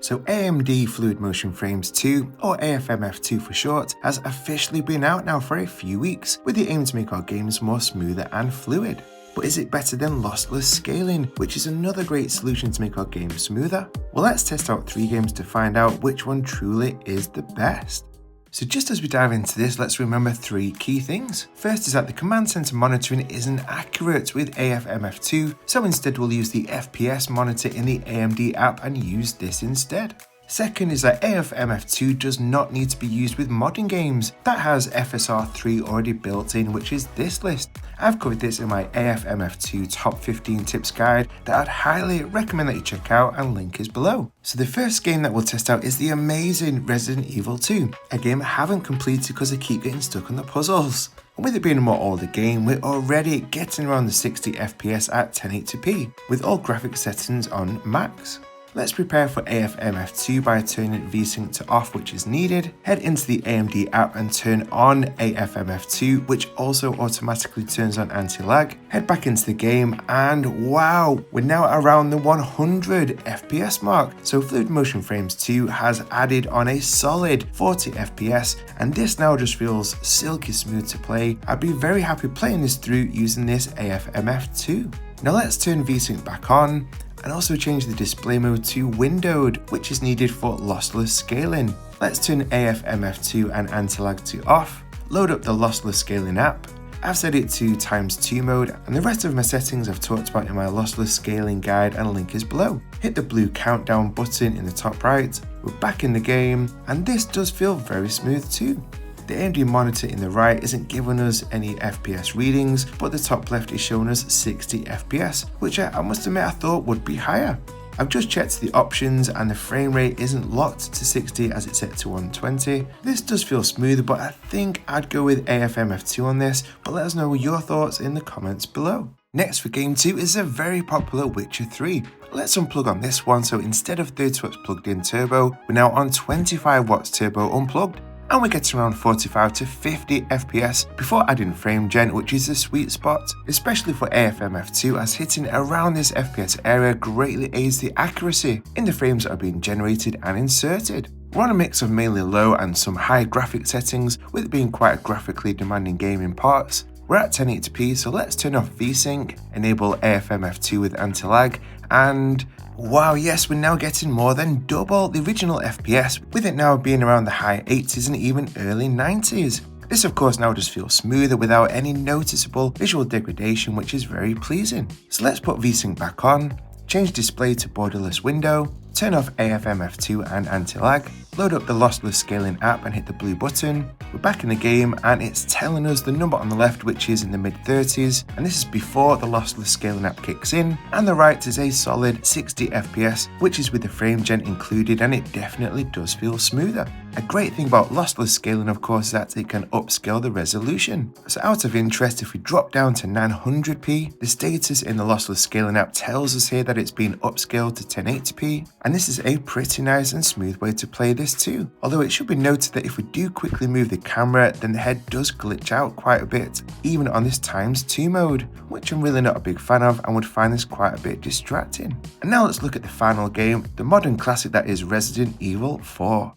So AMD Fluid Motion Frames 2, or AFMF 2 for short, has officially been out now for a few weeks, with the aim to make our games more smoother and fluid. But is it better than Lossless Scaling, which is another great solution to make our games smoother? Well, let's test out 3 games to find out which one truly is the best. So just as we dive into this, let's remember 3 key things. First is that the command center monitoring isn't accurate with AFMF 2, so instead we'll use the FPS monitor in the AMD app and use this instead. Second is that AFMF 2 does not need to be used with modding games. That has FSR 3 already built in, which is this list. I've covered this in my AFMF 2 top 15 tips guide that I'd highly recommend that you check out, and link is below. So the first game that we'll test out is the amazing Resident Evil 2, a game I haven't completed because I keep getting stuck on the puzzles. And with it being a more older game, we're already getting around the 60 FPS at 1080p, with all graphics settings on max. Let's prepare for AFMF 2 by turning VSync to off, which is needed. Head into the AMD app and turn on AFMF 2, which also automatically turns on anti-lag. Head back into the game and wow, we're now around the 100 FPS mark. So Fluid Motion Frames 2 has added on a solid 40 FPS, and this now just feels silky smooth to play. I'd be very happy playing this through using this AFMF 2. Now let's turn VSync back on, and also change the display mode to windowed, which is needed for lossless scaling. Let's turn AFMF 2 and anti-lag to off, load up the Lossless Scaling app. I've set it to ×2 mode, and the rest of my settings I've talked about in my Lossless Scaling guide, and link is below. Hit the blue countdown button in the top right, we're back in the game, and this does feel very smooth too. The AMD monitor in the right isn't giving us any FPS readings, but the top left is showing us 60 FPS, which I must admit I thought would be higher. I've just checked the options and the frame rate isn't locked to 60 as it's set to 120. This does feel smoother, but I think I'd go with AFMF 2 on this, but let us know your thoughts in the comments below. Next for game 2 is a very popular Witcher 3. Let's unplug on this one, so instead of 30 watts plugged in turbo, we're now on 25 watts turbo unplugged. And we get around 45 to 50 FPS before adding frame gen, which is the sweet spot, especially for AFMF 2, as hitting around this FPS area greatly aids the accuracy in the frames that are being generated and inserted. We're on a mix of mainly low and some high graphic settings, with it being quite a graphically demanding game in parts. We're at 1080p, so let's turn off VSync, enable AFMF 2 with anti-lag, and wow, yes, we're now getting more than double the original FPS, with it now being around the high 80s and even early 90s. This of course now just feels smoother without any noticeable visual degradation, which is very pleasing. So let's put VSync back on, change display to borderless window, turn off AFMF 2 and anti-lag, load up the Lossless Scaling app and hit the blue button. We're back in the game and it's telling us the number on the left, which is in the mid 30s, and this is before the Lossless Scaling app kicks in, and the right is a solid 60 FPS, which is with the frame gen included, and it definitely does feel smoother. A great thing about Lossless Scaling of course is that it can upscale the resolution. So out of interest, if we drop down to 900p, the status in the Lossless Scaling app tells us here that it's been upscaled to 1080p, and this is a pretty nice and smooth way to play this too. Although it should be noted that if we do quickly move the camera, then the head does glitch out quite a bit, even on this ×2 mode, which I'm really not a big fan of and would find this quite a bit distracting. And now let's look at the final game, the modern classic that is Resident Evil 4.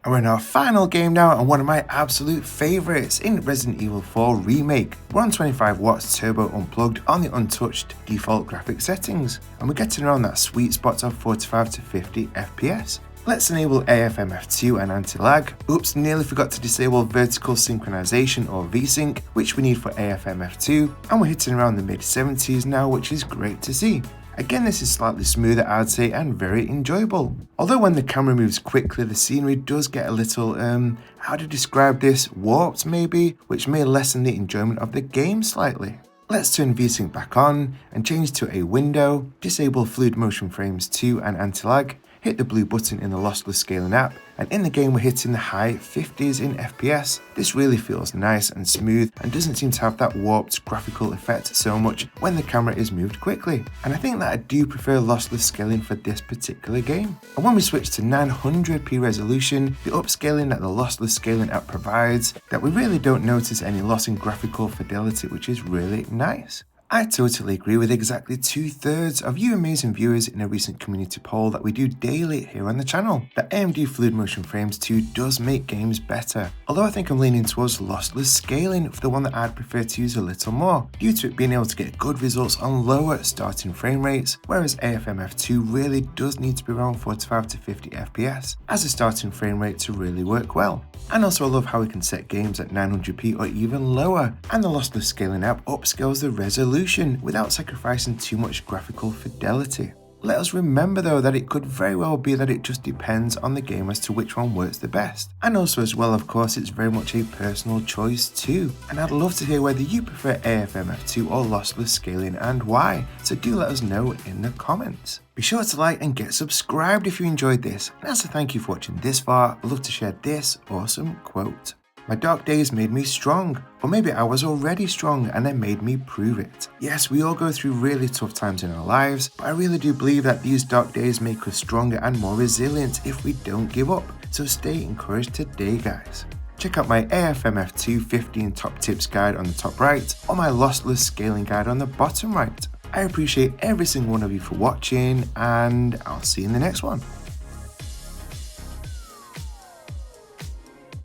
We're in our final game now, and one of my absolute favourites in Resident Evil 4 Remake. We're on 25 watts turbo unplugged on the untouched default graphic settings, and we're getting around that sweet spot of 45 to 50 FPS. Let's enable AFMF 2 and anti-lag. Oops, nearly forgot to disable vertical synchronization or VSync, which we need for AFMF 2, and we're hitting around the mid 70s now, which is great to see. Again, this is slightly smoother, I'd say, and very enjoyable. Although when the camera moves quickly, the scenery does get a little, how to describe this, warped maybe, which may lessen the enjoyment of the game slightly. Let's turn VSync back on and change to a window, disable Fluid Motion Frames 2 and anti-lag, hit the blue button in the Lossless Scaling app, and in the game we're hitting the high 50s in FPS. This really feels nice and smooth and doesn't seem to have that warped graphical effect so much when the camera is moved quickly, and I think that I do prefer lossless scaling for this particular game. And when we switch to 900p resolution, the upscaling that the lossless scaling app provides, that we really don't notice any loss in graphical fidelity, which is really nice. I totally agree with exactly 2/3 of you amazing viewers in a recent community poll that we do daily here on the channel, that AMD Fluid Motion Frames 2 does make games better. Although I think I'm leaning towards lossless scaling for the one that I'd prefer to use a little more, due to it being able to get good results on lower starting frame rates, whereas AFMF 2 really does need to be around 45 to 50 FPS as a starting frame rate to really work well. And also I love how we can set games at 900p or even lower, and the lossless scaling app upscales the resolution without sacrificing too much graphical fidelity. Let us remember though that it could very well be that it just depends on the game as to which one works the best. And also as well, of course, it's very much a personal choice too. And I'd love to hear whether you prefer AFMF2 or lossless scaling and why, so do let us know in the comments. Be sure to like and get subscribed if you enjoyed this, and as a thank you for watching this far, I'd love to share this awesome quote. "My dark days made me strong, or maybe I was already strong and they made me prove it." Yes, we all go through really tough times in our lives, but I really do believe that these dark days make us stronger and more resilient if we don't give up. So stay encouraged today, guys. Check out my AFMF2 15 top tips guide on the top right, or my lossless scaling guide on the bottom right. I appreciate every single one of you for watching, and I'll see you in the next one.